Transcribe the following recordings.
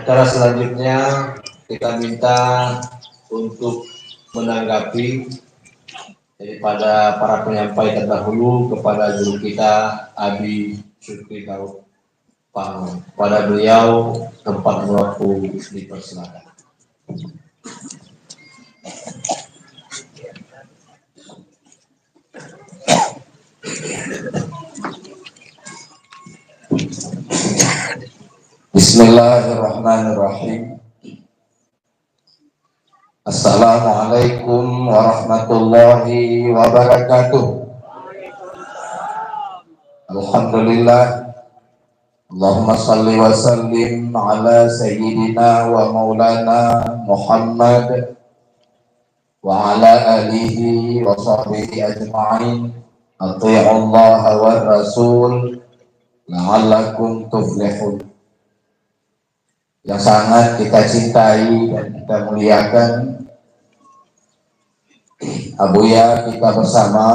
Acara selanjutnya kita minta untuk menanggapi daripada para penyampai terdahulu kepada guru kita Abi Syukri Daud Pang. Pada beliau tempat waktu dipersilakan. Bismillahirrahmanirrahim. Assalamualaikum warahmatullahi wabarakatuh. Alhamdulillah. Allahumma salli wa sallim ala sayyidina wa maulana Muhammad wa ala alihi wa sahbihi ajma'in. Ati'u Allah wa Rasul la'allakum tuflihun. Yang sangat kita cintai dan kita muliakan, Abuya kita bersama,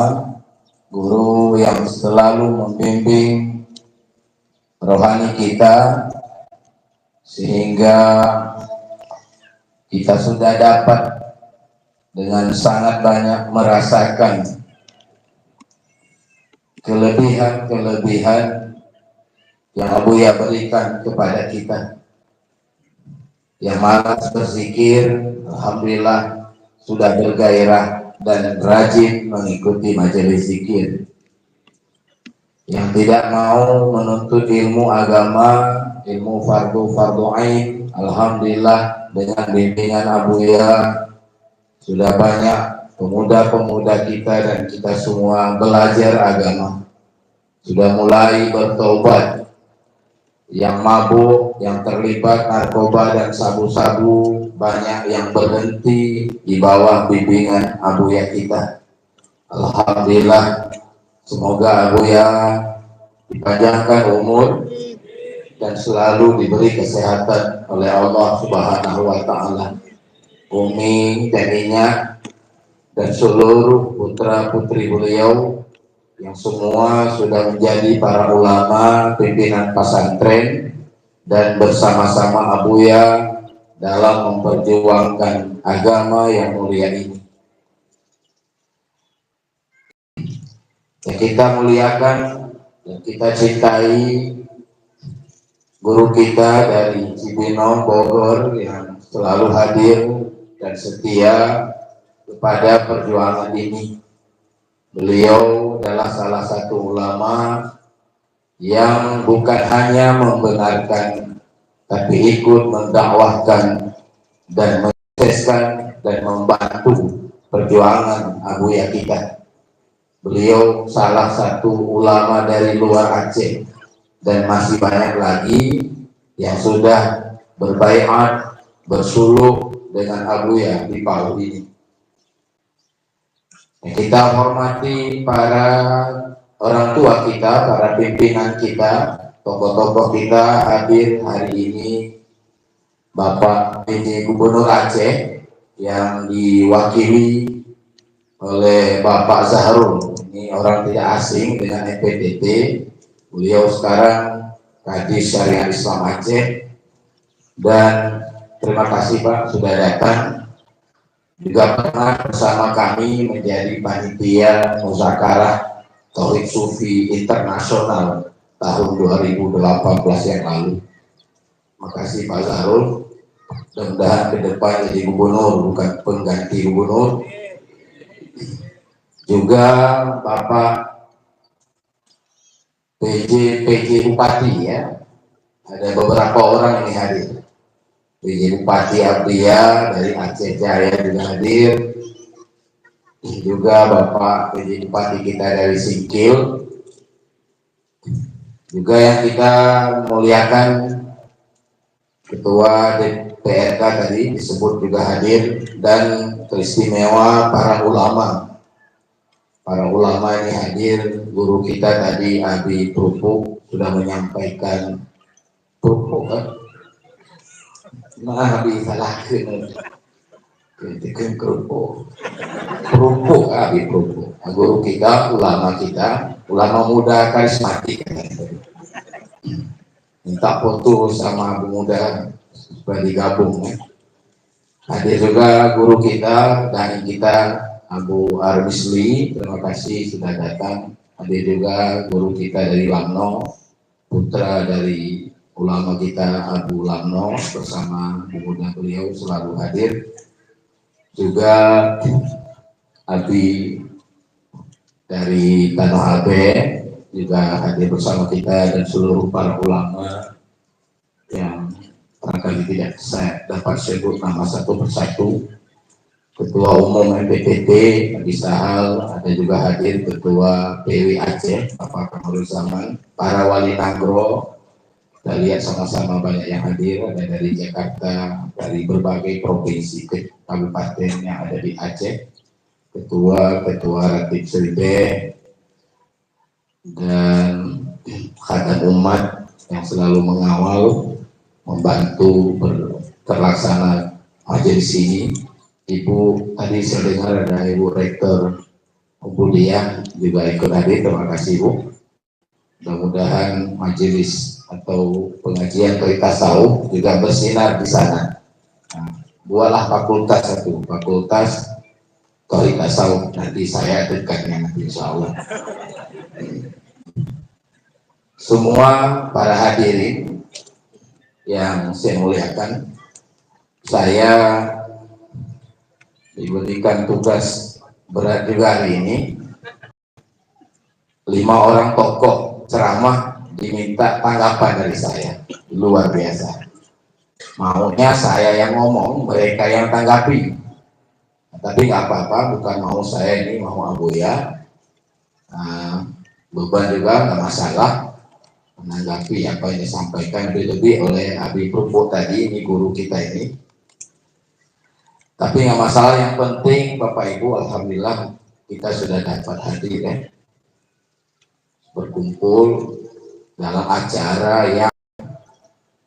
guru yang selalu membimbing rohani kita, sehingga kita sudah dapat dengan sangat banyak merasakan kelebihan-kelebihan yang Abuya berikan kepada kita. Yang malas berzikir, alhamdulillah sudah bergairah dan rajin mengikuti majelis zikir. Yang tidak mau menuntut ilmu agama, ilmu fardu ain, alhamdulillah dengan bimbingan Abuya sudah banyak pemuda-pemuda kita dan kita semua belajar agama, sudah mulai bertobat. Yang mabuk, yang terlibat narkoba dan sabu-sabu, banyak yang berhenti di bawah bimbingan Abuya kita. Alhamdulillah, semoga Abuya dipanjangkan umur dan selalu diberi kesehatan oleh Allah Subhanahu wa Ta'ala. Umi, teninya, dan seluruh putra-putri beliau yang semua sudah menjadi para ulama, pimpinan pesantren, dan bersama-sama Abuya dalam memperjuangkan agama yang mulia ini. Yang kita muliakan dan kita cintai guru kita dari Cibinong, Bogor, yang selalu hadir dan setia kepada perjuangan ini. Beliau adalah salah satu ulama yang bukan hanya membenarkan, tapi ikut mendakwahkan dan mensukseskan dan membantu perjuangan Abuya kita. Beliau salah satu ulama dari luar Aceh dan masih banyak lagi yang sudah berbaiat, bersuluk dengan Abuya di Palu ini. Kita hormati para orang tua kita, para pimpinan kita, tokoh-tokoh kita hadir hari ini. Bapak PJ Gubernur Aceh yang diwakili oleh Bapak Zahrul, ini orang tidak asing dengan EPTT. Beliau sekarang Kadis Syariah Islam Aceh, dan terima kasih Pak sudah datang. Juga pernah bersama kami menjadi panitia muzakarah Tauhid Sufi Internasional tahun 2018 yang lalu. Makasih Pak Zahrul. Mudah-mudahan ke depan jadi gubernur, bukan pengganti gubernur. Juga Bapak PJ Bupati ya. Ada beberapa orang yang hadir. PJ Bupati Abdiya dari Aceh Jaya juga hadir. Juga Bapak PJ Bupati kita dari Singkil. Juga yang kita muliakan Ketua DPRK tadi disebut juga hadir, dan teristimewa para ulama. Para ulama ini hadir. Guru kita tadi Abi Prupuk sudah menyampaikan. Prupuk kan? Nah, Abi salahkan. Kritikan kerupuk. Prupuk, Abi Prupuk. Guru kita, ulama muda karismatik. Minta foto sama Abu Muda, supaya digabung ya. Hadir juga guru kita dan kita Abu Armisli, terima kasih sudah datang. Hadir juga guru kita dari Lamno, putra dari ulama kita Abu Lamno bersama pemuda beliau selalu hadir. Juga Abi dari Tanah Abe juga hadir bersama kita dan seluruh para ulama yang barangkali tidak saya dapat sebut nama satu persatu. Ketua Umum MPTT Adi Sahal, ada juga hadir Ketua PW Aceh Bapak Kamarul Zaman, para wali Nagro. Kita lihat sama-sama banyak yang hadir, ada dari Jakarta, dari berbagai provinsi kabupaten yang ada di Aceh, Ketua Ratib Seribe, dan khatam umat yang selalu mengawal, membantu terlaksana majelis ini. Ibu, tadi saya dengar ada Ibu Rektor Budiah juga ikut hadir, terima kasih Bu. Mudah-mudahan majelis atau pengajian tasawuf juga bersinar di sana. Nah, buatlah fakultas satu, fakultas tasawuf, nanti saya dekatnya nanti insya Allah. Semua para hadirin yang saya muliakan, saya diberikan tugas berat juga hari ini. 5 orang tokoh ceramah diminta tanggapan dari saya, luar biasa. Maunya saya yang ngomong, mereka yang tanggapi. Tapi nggak apa-apa, bukan mau saya ini, mau Abuya. Beban juga nggak masalah menanggapi apa yang disampaikan lebih-lebih oleh Abi Purbo tadi, ini guru kita ini. Tapi nggak masalah, yang penting Bapak Ibu, alhamdulillah kita sudah dapat hadir ya, berkumpul dalam acara yang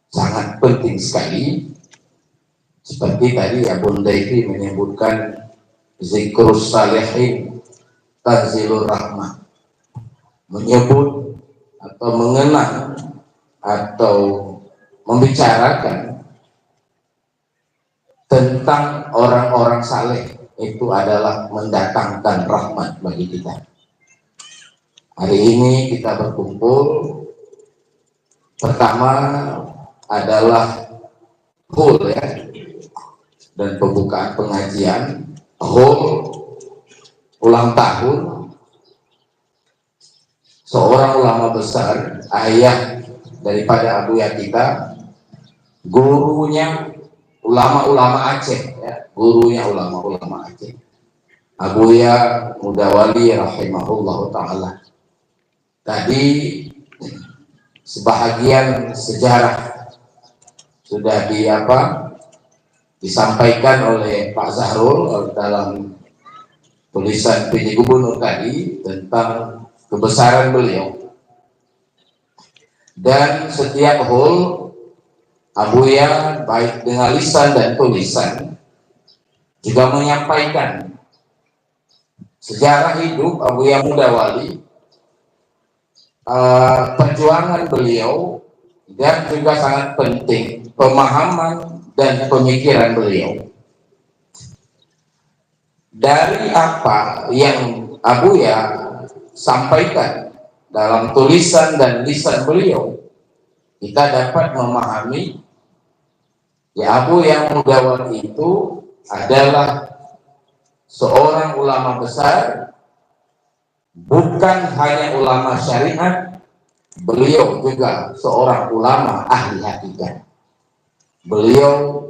sangat penting sekali. Seperti tadi Abu Daifi menyebutkan zikrus salihin tanzilur rahmah, menyebut atau mengenang atau membicarakan tentang orang-orang saleh itu adalah mendatangkan rahmat bagi kita. Hari ini kita berkumpul, pertama adalah hul ya, dan pembukaan pengajian hul ulang tahun seorang ulama besar, ayah daripada Abuya kita, gurunya ulama-ulama Aceh ya, gurunya ulama-ulama Aceh, Abuya Mudawali rahimahullah ta'ala. Tadi sebahagian sejarah sudah disampaikan oleh Pak Zahrul dalam tulisan PJ Gubernur tadi tentang kebesaran beliau. Dan setiap hul Abuya baik dengan lisan dan tulisan juga menyampaikan sejarah hidup Abuya Mudawali, perjuangan beliau, dan juga sangat penting pemahaman dan pemikiran beliau. Dari apa yang Abuya sampaikan dalam tulisan dan lisan beliau, kita dapat memahami ya, Abuya Mudawali itu adalah seorang ulama besar. Bukan hanya ulama syariat, beliau juga seorang ulama ahli hakikat. Beliau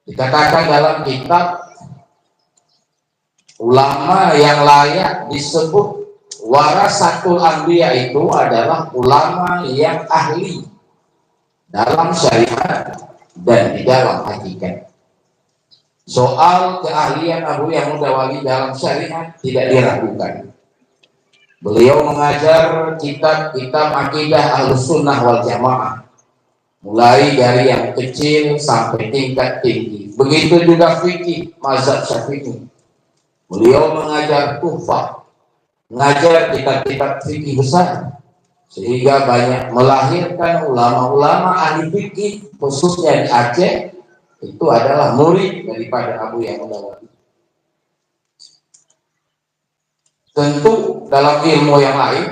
dikatakan dalam kitab ulama yang layak disebut warasatul anbiya itu adalah ulama yang ahli dalam syariat dan di dalam hakikat. Soal keahlian Abuya Mudawali dalam syariat tidak diragukan. Beliau mengajar kitab-kitab akidah Ahlus Sunnah wal Jamaah, mulai dari yang kecil sampai tingkat tinggi. Begitu juga fikih mazhab Syafi'i. Beliau mengajar tuhfah, mengajar kitab-kitab fikih besar sehingga banyak melahirkan ulama-ulama ahli fikih khususnya di Aceh itu adalah murid daripada Abu Ya'mudawali. Tentu dalam ilmu yang lain,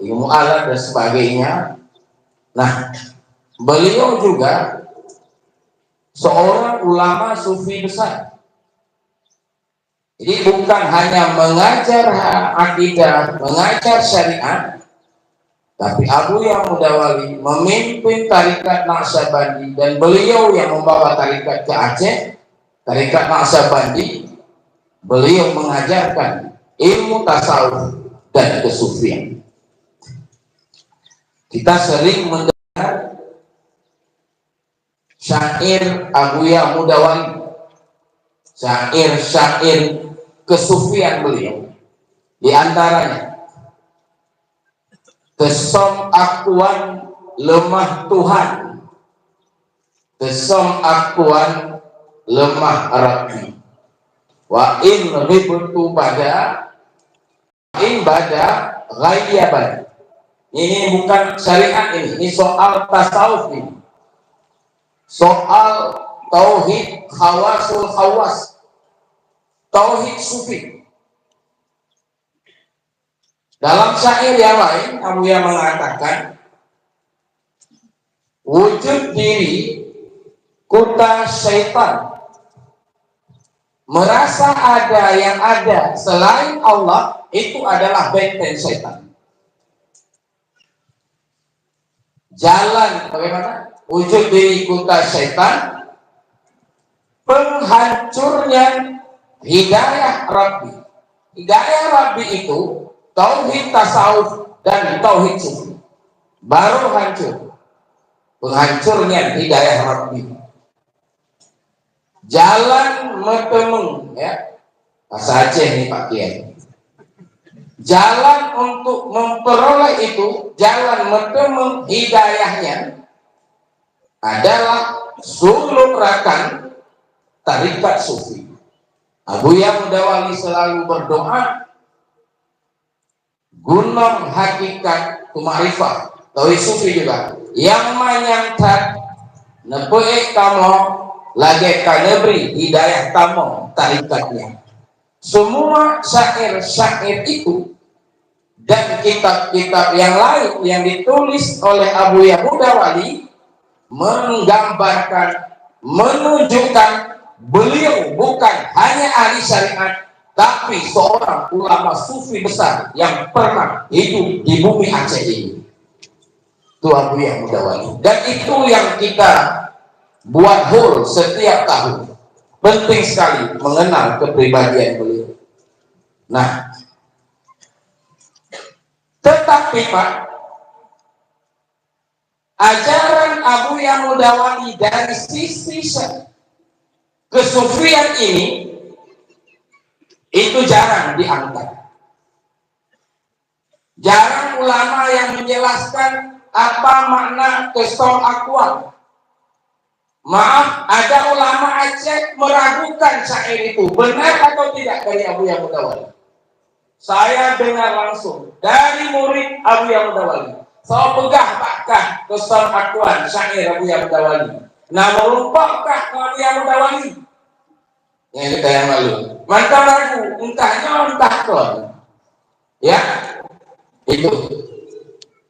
ilmu alat dan sebagainya. Nah, beliau juga seorang ulama sufi besar. Jadi bukan hanya mengajar akidah, mengajar syariat, tapi Abu Ya'mudawali memimpin tarikat Naqsyabandi dan beliau yang membawa tarikat ke Aceh, tarikat Naqsyabandi. Beliau mengajarkan ilmu tasawuf dan kesufian. Kita sering mendengar syair Abu Ya'mudawali, syair-syair kesufian beliau. Di antaranya, kesom akuan lemah Tuhan, kesom akuan lemah Rabbi, wa in ribtu pada in bada ghayyaban. Ini bukan syariat ini soal tasawuf ini. Soal tauhid khawasul khawas, tauhid sufi. Dalam syair yang lain, Abu yang mengatakan, wujud diri kuta syaitan, merasa ada yang ada selain Allah itu adalah benteng syaitan. Jalan bagaimana? Wujud diri kuta syaitan, penghancurnya hidayah Rabbi. Hidayah Rabbi itu tauhid tasawuf dan tauhid sufi. Baru hancur. Penghancurnya hidayah Rabbi. Jalan metemung, ya. Bahasa Aceh nih Pak Kiai. Jalan untuk memperoleh itu, jalan metemung hidayahnya adalah suluk rakan tarikat sufi. Abu Ya'mudawali selalu berdoa, gunung hakikat kumarifah, tauhid sufi juga, yang menyangkat nepe kamu lagi kanebri hidayah kamu tarikatnya. Semua syair-syair itu dan kitab-kitab yang lain yang ditulis oleh Abu Ya'mudawali menggambarkan, menunjukkan beliau bukan hanya ahli syariat, tapi seorang ulama sufi besar yang pernah hidup di bumi Aceh ini. Itu Abu Ya'mudawali. Dan itu yang kita buat hul setiap tahun. Penting sekali mengenal kepribadian beliau. Nah, tetapi Pak, ajaran Abu Ya'mudawali dari sisi kesufian ini itu jarang diangkat. Jarang ulama yang menjelaskan apa makna kesom akuan. Maaf, ada ulama Aceh meragukan syair itu benar atau tidak dari Abu Ya'mudawali. Saya dengar langsung dari murid Abu Ya'mudawali. Saya pegah pakkah kesom akuan syair Abu Ya'mudawali. Nah, merupakkah Abu Ya'mudawali? Yang kita yang lalu. Mantap ragu, entahnya entah kon. Ya, itu.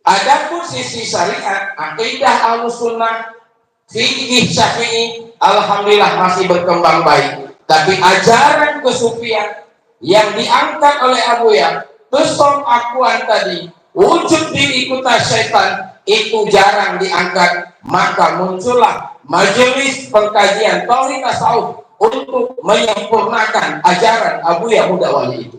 Adapun sisi syariat, akidah Ahlussunnah, fikih Syafi'i, alhamdulillah masih berkembang baik. Tapi ajaran kesufian yang diangkat oleh Abu Ya, kesom akuan tadi, wujud diri kuta syaitan, itu jarang diangkat. Maka muncullah majelis pengkajian tauhid tasawuf untuk menyempurnakan ajaran Abu Ya'mudawali itu,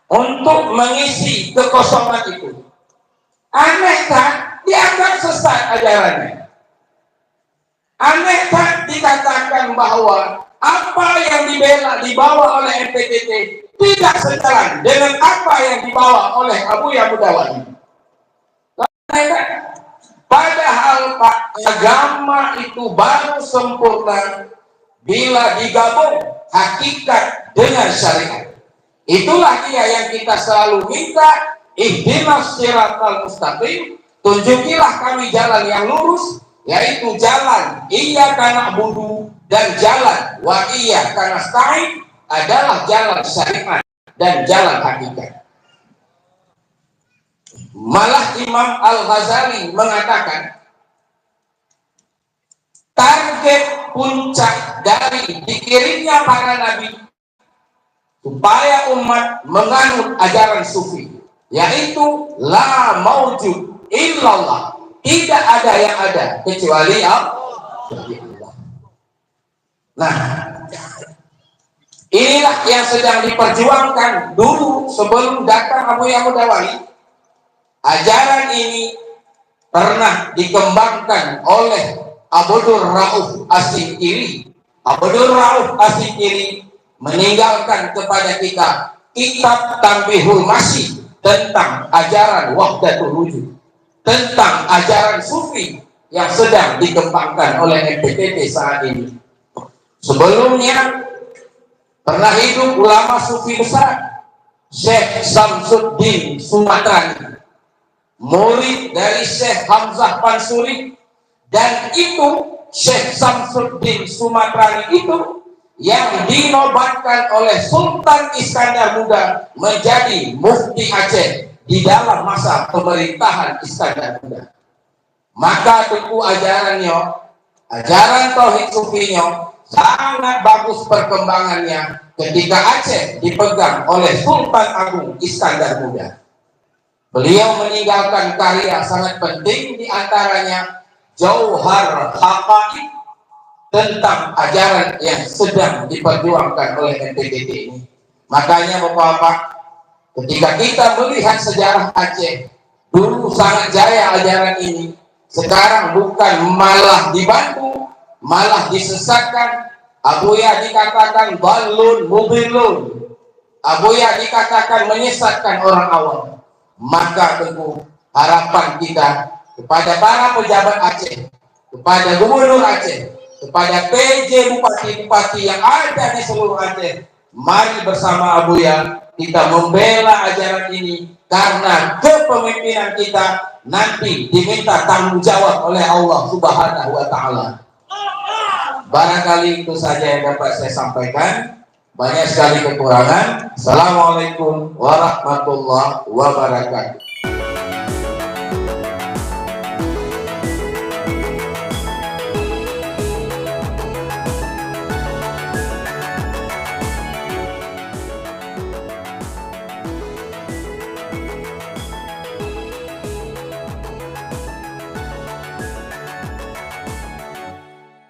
untuk mengisi kekosongan itu. Aneh kan dianggap sesat ajarannya. Aneh kan dikatakan bahwa apa yang dibawa oleh MPTT tidak sejalan dengan apa yang dibawa oleh Abu Ya'mudawali. Padahal Pak, agama itu baru sempurna bila digabung hakikat dengan syariat. Itulah dia yang kita selalu minta ihdinas siratal mustaqim, tunjukilah kami jalan yang lurus, yaitu jalan iyyaka na'budu dan jalan wa iyyaka nasta'in adalah jalan syariat dan jalan hakikat. Malah Imam Al-Ghazali mengatakan target puncak dari dikirimnya para nabi supaya umat menganut ajaran sufi, yaitu la maujud illallah, tidak ada yang ada kecuali Allah. Nah, inilah yang sedang diperjuangkan dulu sebelum datang Abu Yahuda Wali. Ajaran ini pernah dikembangkan oleh Abdur Rauf As-Sikiri. Abdur Rauf As-Sikiri meninggalkan kepada kita kitab Tanbihul Masih tentang ajaran Wahdatul Wujud, tentang ajaran Sufi yang sedang dikembangkan oleh MPTT saat ini. Sebelumnya pernah hidup ulama Sufi besar Syekh Samsuddin Sumatrani, murid dari Syekh Hamzah Pansuri, dan itu Syekh Samsuddin Sumatrani itu yang dinobatkan oleh Sultan Iskandar Muda menjadi mufti Aceh di dalam masa pemerintahan Iskandar Muda. Maka tentu ajarannya, ajaran Tauhid Sufinya sangat bagus perkembangannya ketika Aceh dipegang oleh Sultan Agung Iskandar Muda. Beliau meninggalkan karya sangat penting, diantaranya Jauhar Haqaiq tentang ajaran yang sedang diperjuangkan oleh MPTT ini. Makanya Bapak-Bapak, ketika kita melihat sejarah Aceh, dulu sangat jaya ajaran ini, sekarang bukan malah dibantu, malah disesatkan. Abuya dikatakan balun mubilun, Abuya dikatakan menyesatkan orang awam. Maka tentu harapan kita kepada para pejabat Aceh, kepada Gubernur Aceh, kepada PJ Bupati-Bupati yang ada di seluruh Aceh, mari bersama Abuya kita membela ajaran ini, karena kepemimpinan kita nanti diminta tanggung jawab oleh Allah Subhanahu wa Ta'ala. Barangkali itu saja yang dapat saya sampaikan. Banyak sekali kekurangan. Assalamualaikum warahmatullahi wabarakatuh.